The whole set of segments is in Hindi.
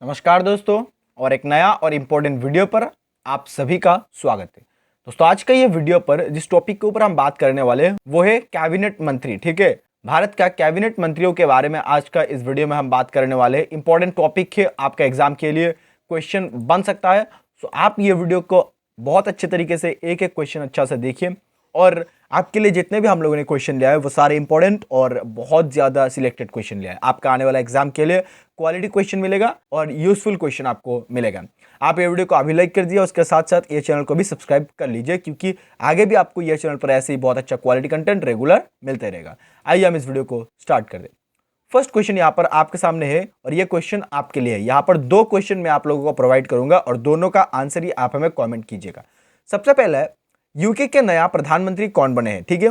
नमस्कार दोस्तों, और एक नया और इम्पोर्टेंट वीडियो पर आप सभी का स्वागत है। दोस्तों, आज का ये वीडियो पर जिस टॉपिक के ऊपर हम बात करने वाले हैं वो है कैबिनेट मंत्री। ठीक है, भारत का कैबिनेट मंत्रियों के बारे में आज का इस वीडियो में हम बात करने वाले हैं। इंपॉर्टेंट टॉपिक है, आपका एग्जाम के लिए क्वेश्चन बन सकता है। सो आप ये वीडियो को बहुत अच्छे तरीके से एक एक क्वेश्चन अच्छा से देखिए, और आपके लिए जितने भी हम लोगों ने क्वेश्चन लिया है वो सारे इंपॉर्टेंट और बहुत ज़्यादा सिलेक्टेड क्वेश्चन लिया है। आपका आने वाला एग्जाम के लिए क्वालिटी क्वेश्चन मिलेगा और यूजफुल क्वेश्चन आपको मिलेगा। आप ये वीडियो को अभी लाइक कर दिए, उसके साथ साथ ये चैनल को भी सब्सक्राइब कर लीजिए, क्योंकि आगे भी आपको ये चैनल पर ऐसे ही बहुत अच्छा क्वालिटी कंटेंट रेगुलर मिलते रहेगा। आइए हम इस वीडियो को स्टार्ट कर दें। फर्स्ट क्वेश्चन यहाँ पर आपके सामने है और ये क्वेश्चन आपके लिए है। यहाँ पर दो क्वेश्चन मैं आप लोगों को प्रोवाइड करूंगा और दोनों का आंसर ही आप हमें कॉमेंट कीजिएगा। सबसे पहले है, यूके के नया प्रधानमंत्री कौन बने हैं। ठीक है,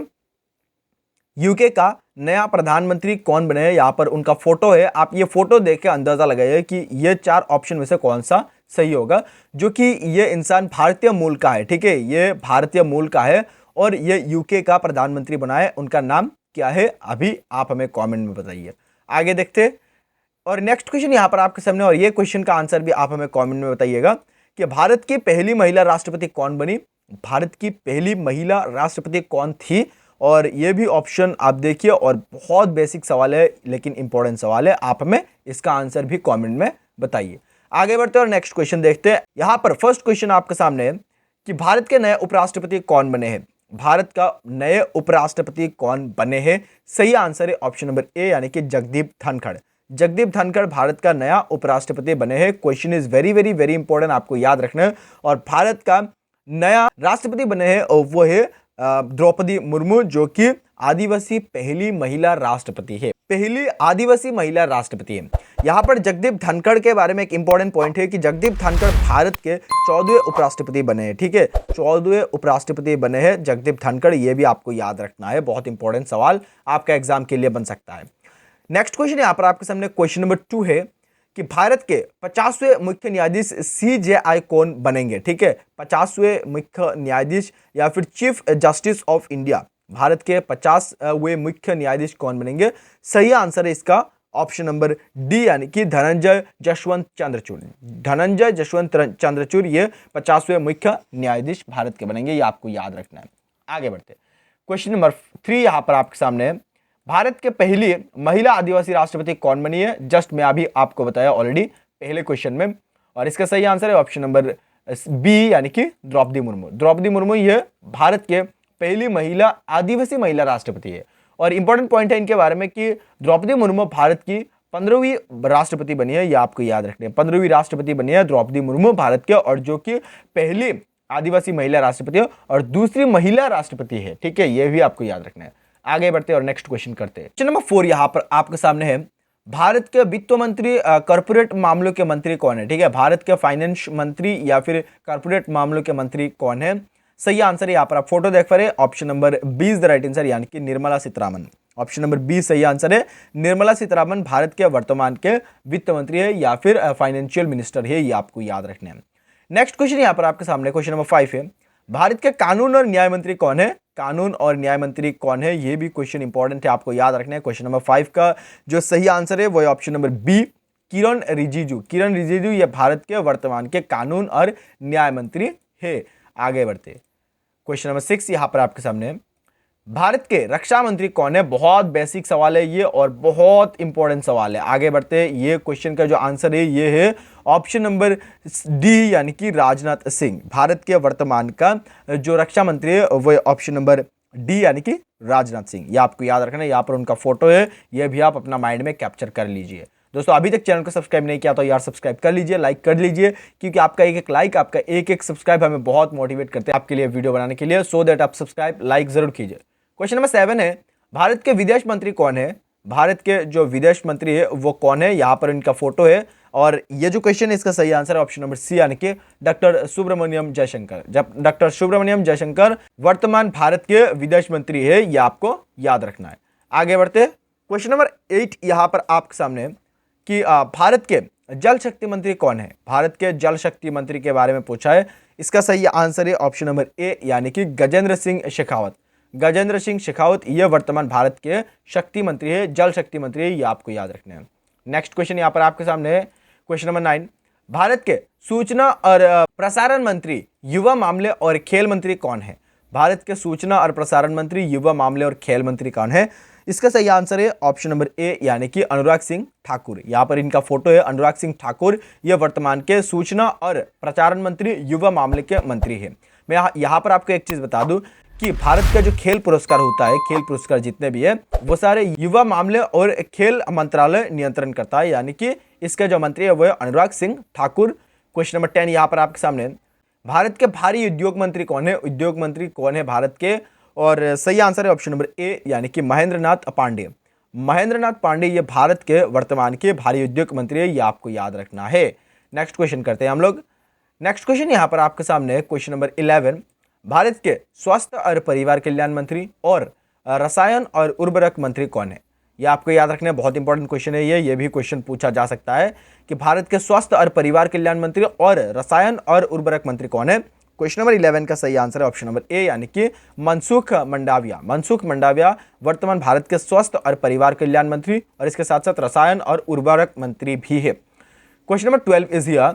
यूके का नया प्रधानमंत्री कौन बने हैं, यहां पर उनका फोटो है। आप ये फोटो देख के अंदाजा लगाइए कि ये चार ऑप्शन में से कौन सा सही होगा, जो कि ये इंसान भारतीय मूल का है। ठीक है, ये भारतीय मूल का है और ये यूके का प्रधानमंत्री बना है। उनका नाम क्या है, अभी आप हमें कमेंट में बताइए। आगे देखते और नेक्स्ट क्वेश्चन यहाँ पर आपके सामने, और ये क्वेश्चन का आंसर भी आप हमें कमेंट में बताइएगा कि भारत की पहली महिला राष्ट्रपति कौन बनी। भारत की पहली महिला राष्ट्रपति कौन थी, और ये भी ऑप्शन आप देखिए। और बहुत बेसिक सवाल है लेकिन इंपॉर्टेंट सवाल है, आप हमें इसका आंसर भी कमेंट में बताइए। आगे बढ़ते हैं और नेक्स्ट क्वेश्चन देखते हैं। यहां पर फर्स्ट क्वेश्चन आपके सामने है कि भारत के नए उपराष्ट्रपति कौन बने हैं। भारत का नए उपराष्ट्रपति कौन बने हैं, सही आंसर है ऑप्शन नंबर ए, यानी कि जगदीप धनखड़। जगदीप धनखड़ भारत का नया उपराष्ट्रपति बने हैं। Question is very very very important, आपको याद रखना है। और भारत का नया राष्ट्रपति बने हैं और वो है द्रौपदी मुर्मू, जो कि आदिवासी पहली महिला राष्ट्रपति है। पहली आदिवासी महिला राष्ट्रपति है। यहां पर जगदीप धनखड़ के बारे में एक इंपॉर्टेंट पॉइंट है कि जगदीप धनखड़ भारत के 14वें उपराष्ट्रपति बने हैं। ठीक है, 14वें उपराष्ट्रपति बने हैं जगदीप धनखड़, ये भी आपको याद रखना है। बहुत इंपॉर्टेंट सवाल आपका एग्जाम के लिए बन सकता है। नेक्स्ट क्वेश्चन यहां पर आपके सामने क्वेश्चन नंबर 2 है कि भारत के 50वें मुख्य न्यायाधीश CJI कौन बनेंगे। ठीक है, 50वें मुख्य न्यायाधीश या फिर chief justice of India, Bharat के 50वें मुख्य न्यायाधीश कौन बनेंगे। सही आंसर है इसका ऑप्शन नंबर डी, यानी कि धनंजय जसवंत चंद्रचूड़। धनंजय जसवंत चंद्रचूड़ ये 50वें मुख्य न्यायाधीश भारत के बनेंगे, ये आपको याद रखना है। आगे बढ़ते क्वेश्चन नंबर 3 यहां पर आपके सामने है। भारत के पहली महिला आदिवासी राष्ट्रपति कौन बनी है। जस्ट मैं अभी आपको बताया ऑलरेडी पहले क्वेश्चन में, और इसका सही आंसर है ऑप्शन नंबर बी, यानी कि द्रौपदी मुर्मू। द्रौपदी मुर्मू ये भारत के पहली महिला आदिवासी महिला राष्ट्रपति है। और इंपॉर्टेंट पॉइंट है इनके बारे में कि द्रौपदी मुर्मू भारत की 15वीं राष्ट्रपति बनी है, ये आपको याद रखना है। 15वीं राष्ट्रपति बनी है द्रौपदी मुर्मू भारत के, और जो कि पहली आदिवासी महिला राष्ट्रपति है और दूसरी महिला राष्ट्रपति है। ठीक है, ये भी आपको याद रखना है। आगे बढ़ते और नेक्स्ट क्वेश्चन करते हैं। क्वेश्चन नंबर 4 यहां पर आपके सामने है। भारत के वित्त मंत्री कॉर्पोरेट मामलों के मंत्री कौन है। ठीक है, भारत के फाइनेंस मंत्री या फिर कॉर्पोरेट मामलों के मंत्री कौन है। सही आंसर है, यहां पर आप फोटो देख पा रहे हैं, option number B is the right answer, यानी कि Nirmala Sitharaman. Option number B सही आंसर है। निर्मला सीतारमण भारत के वर्तमान के वित्त मंत्री है या फिर फाइनेंशियल मिनिस्टर है, ये आपको याद रखना है। नेक्स्ट क्वेश्चन यहां पर आपके सामने क्वेश्चन नंबर 5 है। भारत के कानून और न्याय मंत्री कौन है। कानून और न्याय मंत्री कौन है, ये भी क्वेश्चन इंपॉर्टेंट है, आपको याद रखना है। क्वेश्चन नंबर 5 का जो सही आंसर है वो है ऑप्शन नंबर बी, किरण रिजिजू। किरण रिजिजू ये भारत के वर्तमान के कानून और न्याय मंत्री है। आगे बढ़ते क्वेश्चन नंबर 6 यहां पर आपके सामने, भारत के रक्षा मंत्री कौन है। बहुत बेसिक सवाल है ये और बहुत इंपॉर्टेंट सवाल है। आगे बढ़ते ये क्वेश्चन का जो आंसर है ये है ऑप्शन नंबर डी, यानी कि राजनाथ सिंह। भारत के वर्तमान का जो रक्षा मंत्री है वो ऑप्शन नंबर डी, यानी कि राजनाथ सिंह, ये आपको याद रखना है। यहाँ पर उनका फोटो है, ये भी आप अपना माइंड में कैप्चर कर लीजिए। दोस्तों, अभी तक चैनल को सब्सक्राइब नहीं किया तो यार सब्सक्राइब कर लीजिए, लाइक कर लीजिए, क्योंकि आपका एक एक लाइक, आपका एक एक सब्सक्राइब हमें बहुत मोटिवेट करते हैं आपके लिए वीडियो बनाने के लिए। सो दैट आप सब्सक्राइब लाइक जरूर कीजिए। क्वेश्चन नंबर 7 है, भारत के विदेश मंत्री कौन है। भारत के जो विदेश मंत्री है वो कौन है, यहाँ पर इनका फोटो है। और ये जो क्वेश्चन है इसका सही आंसर है ऑप्शन नंबर सी, यानी कि डॉक्टर सुब्रमण्यम जयशंकर। जब डॉक्टर सुब्रमण्यम जयशंकर वर्तमान भारत के विदेश मंत्री है, ये आपको याद रखना है। आगे बढ़ते क्वेश्चन नंबर 8 यहाँ पर आपके सामने कि भारत के जल शक्ति मंत्री कौन है। भारत के जल शक्ति मंत्री के बारे में पूछा है। इसका सही आंसर है ऑप्शन नंबर ए, यानी कि गजेंद्र सिंह शेखावत। गजेंद्र सिंह शेखावत ये वर्तमान भारत के शक्ति मंत्री है, जल शक्ति मंत्री है, ये आपको याद रखना है। नेक्स्ट क्वेश्चन यहाँ पर आपके सामने है क्वेश्चन नंबर 9, भारत के सूचना और प्रसारण मंत्री, युवा मामले और खेल मंत्री कौन है? भारत के सूचना और प्रसारण मंत्री, युवा मामले और खेल मंत्री कौन है? इसका सही आंसर है ऑप्शन नंबर ए, यानी कि अनुराग सिंह ठाकुर। यहाँ पर इनका फोटो है, अनुराग सिंह ठाकुर, ये वर्तमान के सूचना और प्रसारण मंत्री, युवा मामले के मंत्री है। मैं यहाँ पर आपको एक चीज बता दूं कि भारत का जो खेल पुरस्कार होता है, खेल पुरस्कार जितने भी है वो सारे युवा मामले और खेल मंत्रालय नियंत्रण करता है, यानी कि इसके जो मंत्री है वो है अनुराग सिंह ठाकुर। क्वेश्चन नंबर 10 यहाँ पर आपके सामने, भारत के भारी उद्योग मंत्री कौन है? उद्योग मंत्री कौन है भारत के? और सही आंसर है ऑप्शन नंबर ए, यानी कि महेंद्र नाथ पांडे। महेंद्र नाथ पांडे ये भारत के वर्तमान के भारी उद्योग मंत्री है, ये आपको याद रखना है। नेक्स्ट क्वेश्चन करते हैं हम लोग। नेक्स्ट क्वेश्चन यहाँ पर आपके सामने है, क्वेश्चन नंबर 11, भारत के स्वास्थ्य और परिवार कल्याण मंत्री और रसायन और उर्वरक मंत्री कौन है? ये आपको याद रखना है, बहुत इंपॉर्टेंट क्वेश्चन है ये भी क्वेश्चन पूछा जा सकता है कि भारत के स्वास्थ्य और परिवार कल्याण मंत्री और रसायन और उर्वरक मंत्री कौन है? क्वेश्चन नंबर 11 का सही आंसर है ऑप्शन नंबर ए, यानी कि मनसुख मंडाविया। मनसुख मंडाविया वर्तमान भारत के स्वास्थ्य और परिवार कल्याण मंत्री और इसके साथ साथ रसायन और उर्वरक मंत्री भी है। Question number 12 is here,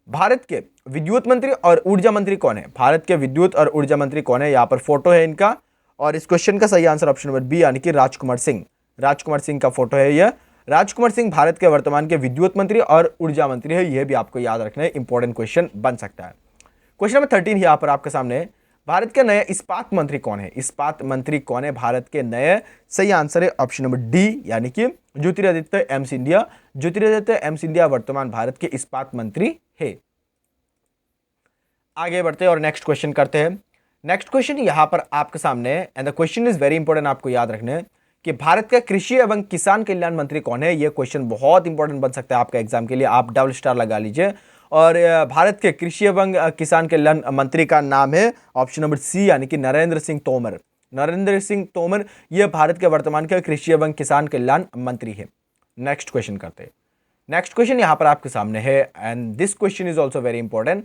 Bharat के विद्युत मंत्री और ऊर्जा मंत्री कौन है? भारत के विद्युत और ऊर्जा मंत्री कौन है? यहाँ पर फोटो है इनका, और इस क्वेश्चन का सही आंसर ऑप्शन नंबर बी, यानी कि राजकुमार सिंह। राजकुमार सिंह का फोटो है यह। राजकुमार सिंह भारत के वर्तमान के विद्युत मंत्री और ऊर्जा मंत्री है, यह भी आपको याद रखना है, इंपॉर्टेंट क्वेश्चन बन सकता है। क्वेश्चन नंबर 13 यहाँ पर आपके सामने, भारत के नए इस्पात मंत्री कौन है? इस्पात मंत्री कौन है भारत के नए? सही आंसर है ऑप्शन नंबर डी, यानी कि ज्योतिरादित्य एम सिंधिया। ज्योतिरादित्य एम सिंधिया वर्तमान भारत के इस्पात मंत्री है। आगे बढ़ते हैं और नेक्स्ट क्वेश्चन करते हैं। नेक्स्ट क्वेश्चन यहाँ पर आपके सामने, and the question is very important, आपको याद रखना है कि भारत का कृषि एवं किसान कल्याण मंत्री कौन है? यह क्वेश्चन बहुत इंपॉर्टेंट बन सकता है आपका एग्जाम के लिए, आप डबल स्टार लगा लीजिए। और भारत के कृषि एवं किसान कल्याण मंत्री का नाम है ऑप्शन नंबर सी, यानी कि नरेंद्र सिंह तोमर। नरेंद्र सिंह तोमर यह भारत के वर्तमान के कृषि एवं किसान कल्याण मंत्री है। नेक्स्ट क्वेश्चन करते हैं। नेक्स्ट क्वेश्चन यहाँ पर आपके सामने है, and this question is also very important.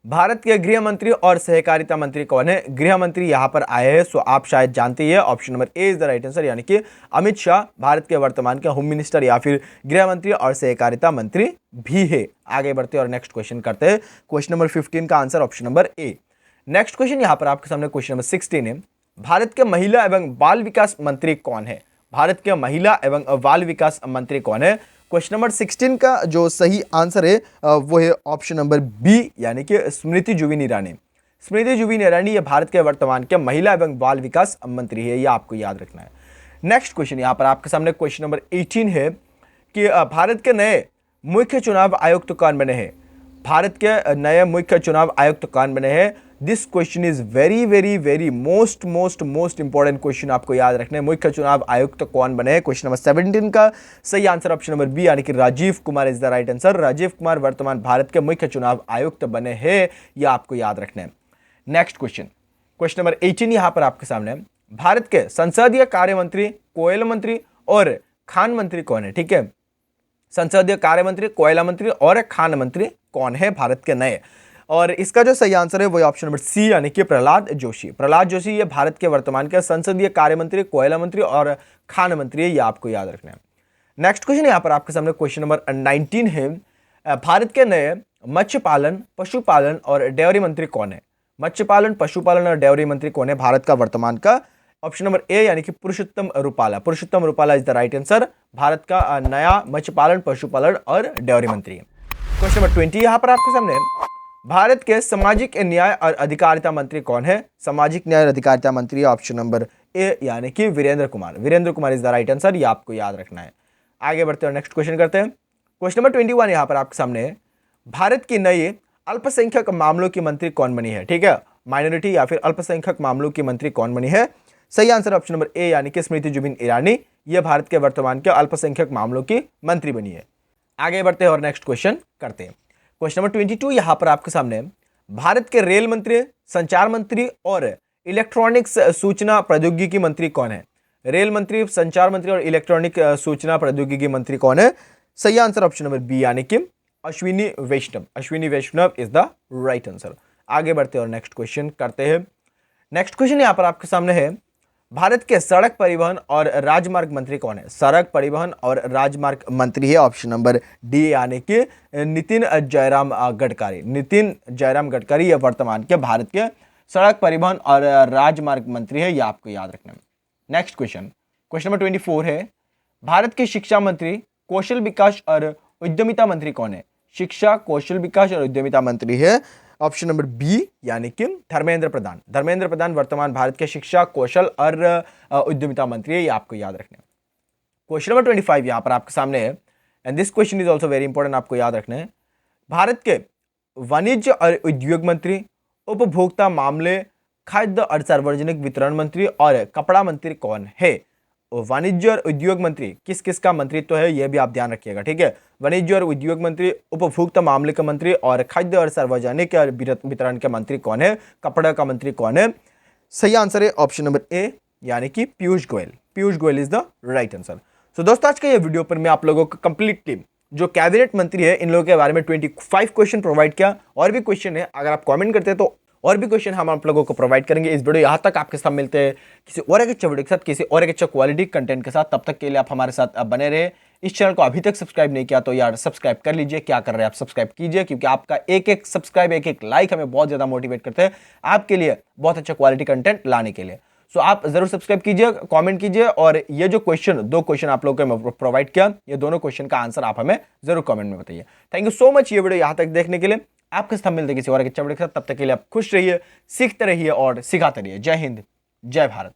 Bharat के गृह मंत्री और सहकारिता मंत्री कौन है? गृह मंत्री यहाँ पर आए हैं, सो आप शायद जानते ही है, option number A is the right answer, यानी कि अमित शाह भारत के वर्तमान के होम मिनिस्टर या फिर गृह मंत्री और सहकारिता मंत्री भी है। आगे बढ़ते और नेक्स्ट क्वेश्चन करते हैं। क्वेश्चन नंबर 15 का answer option number A. Next question यहाँ पर आपके सामने क्वेश्चन नंबर 16 है, भारत के महिला एवं बाल विकास मंत्री कौन है? भारत के महिला एवं बाल विकास मंत्री कौन है? क्वेश्चन नंबर 16 का जो सही आंसर है वो है ऑप्शन नंबर बी, यानी कि स्मृति जुबिन ईरानी। स्मृति जुबिन ईरानी ये भारत के वर्तमान के महिला एवं बाल विकास मंत्री है, ये आपको याद रखना है। नेक्स्ट क्वेश्चन यहाँ पर आपके सामने क्वेश्चन नंबर 18 है कि भारत के नए मुख्य चुनाव आयुक्त कौन बने हैं? भारत के नए मुख्य चुनाव आयुक्त कौन बने हैं? This question is very very very most important question, आपको याद रखना है। मुख्य चुनाव आयुक्त कौन बने हैं? क्वेश्चन नंबर 17 का सही आंसर ऑप्शन नंबर बी, यानी कि Rajiv Kumar is the right answer. Rajiv Kumar वर्तमान भारत के मुख्य चुनाव आयुक्त बने हैं, यह आपको याद रखना है। नेक्स्ट क्वेश्चन, क्वेश्चन नंबर 18 यहां पर आपके सामने, भारत के संसदीय कार्य मंत्री, कोयला मंत्री और खान मंत्री कौन है? ठीक है, संसदीय कार्य मंत्री, कोयला मंत्री और खान मंत्री कौन है भारत के नए? और इसका जो सही आंसर है वो ऑप्शन नंबर सी, यानी कि प्रहलाद जोशी। प्रहलाद जोशी ये भारत के वर्तमान के संसदीय कार्य मंत्री, कोयला मंत्री और खान मंत्री है, ये आपको याद रखना है। नेक्स्ट क्वेश्चन यहाँ पर आपके सामने क्वेश्चन नंबर 19 है, भारत के नए मत्स्य पालन, पशुपालन और डेयरी मंत्री कौन है? मत्स्य पालन, पशुपालन और डेयरी मंत्री कौन है भारत का वर्तमान का? ऑप्शन नंबर ए, यानी कि Purushottam Rupala. Purushottam Rupala is the right answer, Bharat का नया मत्स्य पालन, पशुपालन और डेयरी मंत्री। क्वेश्चन नंबर 20 यहाँ पर आपके सामने, भारत के सामाजिक न्याय और अधिकारिता मंत्री कौन है? सामाजिक न्याय और अधिकारिता मंत्री ऑप्शन नंबर ए, यानी कि Virendra Kumar. Virendra Kumar is the right answer, ये आपको याद रखना है। आगे बढ़ते हैं, नेक्स्ट क्वेश्चन करते हैं। क्वेश्चन नंबर 21 यहाँ पर आपके सामने है, भारत की नई अल्पसंख्यक मामलों की मंत्री कौन बनी है? ठीक है, माइनॉरिटी या फिर अल्पसंख्यक मामलों की मंत्री कौन बनी है? सही आंसर ऑप्शन नंबर ए, यानी कि स्मृति जुबिन ईरानी, यह भारत के वर्तमान के अल्पसंख्यक मामलों की मंत्री बनी है। आगे बढ़ते हैं और नेक्स्ट क्वेश्चन करते हैं। क्वेश्चन नंबर 22 यहां पर आपके सामने, भारत के रेल मंत्री, संचार मंत्री और इलेक्ट्रॉनिक्स सूचना प्रौद्योगिकी मंत्री कौन है? रेल मंत्री, संचार मंत्री और इलेक्ट्रॉनिक सूचना प्रौद्योगिकी मंत्री कौन है? सही आंसर ऑप्शन नंबर बी, यानी कि अश्विनी वैष्णव। अश्विनी वैष्णव इज द राइट आंसर। आगे बढ़ते हैं और नेक्स्ट क्वेश्चन करते हैं। नेक्स्ट क्वेश्चन यहां पर आपके सामने है, भारत के सड़क परिवहन और राजमार्ग मंत्री कौन है? सड़क परिवहन और राजमार्ग मंत्री है ऑप्शन नंबर डी, यानी कि नितिन जयराम गडकरी। नितिन जयराम गडकरी ये वर्तमान के भारत के सड़क परिवहन और राजमार्ग मंत्री है, ये आपको याद रखना है। नेक्स्ट क्वेश्चन, क्वेश्चन नंबर 24 है, भारत के शिक्षा मंत्री, कौशल विकास और उद्यमिता मंत्री कौन है? शिक्षा, कौशल विकास और उद्यमिता मंत्री है ऑप्शन नंबर बी, यानी कि धर्मेंद्र प्रधान। धर्मेंद्र प्रधान वर्तमान भारत के शिक्षा, कौशल और उद्यमिता मंत्री है, ये आपको याद रखना है। क्वेश्चन नंबर 25 यहां पर आपके सामने है, and this question is also very important, आपको याद रखना है। भारत के वाणिज्य और उद्योग मंत्री, उपभोक्ता मामले, खाद्य और सार्वजनिक वितरण मंत्री और कपड़ा मंत्री कौन है? वाणिज्य और उद्योग मंत्री किस किस का मंत्रित्व है, यह भी आप ध्यान रखिएगा, ठीक है। वाणिज्य और उद्योग मंत्री, उपभोक्ता मामले का मंत्री और खाद्य और सार्वजनिक वितरण के मंत्री कौन है? कपड़ा का मंत्री कौन है? सही आंसर है ऑप्शन नंबर ए, यानी कि Piyush Goyal. Piyush Goyal is the right answer. So दोस्तों, आज के ये वीडियो पर मैं आप लोगों को कंप्लीटली जो कैबिनेट मंत्री है इन लोगों के बारे में 25 क्वेश्चन प्रोवाइड किया। और भी क्वेश्चन है, अगर आप कमेंट करते हैं तो और भी क्वेश्चन हम आप लोगों को प्रोवाइड करेंगे। इस वीडियो यहाँ तक आपके साथ मिलते हैं किसी और एक अच्छा वीडियो के साथ, किसी और एक अच्छा क्वालिटी कंटेंट के साथ। तब तक के लिए आप हमारे साथ बने रहे। इस चैनल को अभी तक सब्सक्राइब नहीं किया तो यार सब्सक्राइब कर लीजिए। क्या कर रहे हैं आप, सब्सक्राइब कीजिए, क्योंकि आपका एक एक सब्सक्राइब, एक एक लाइक हमें बहुत ज्यादा मोटिवेट करते हैं आपके लिए बहुत अच्छा क्वालिटी कंटेंट लाने के लिए। सो आप जरूर सब्सक्राइब कीजिए, कमेंट कीजिए, और ये जो दो क्वेश्चन आप लोगों को प्रोवाइड किया, ये दोनों क्वेश्चन का आंसर आप हमें जरूर कमेंट में बताइए। थैंक यू सो मच ये वीडियो यहाँ तक देखने के लिए। आपके साथ मिलते किसी और के साथ, तब तक के लिए आप खुश रहिए, सीखते रहिए और सिखाते रहिए। जय हिंद, जय भारत।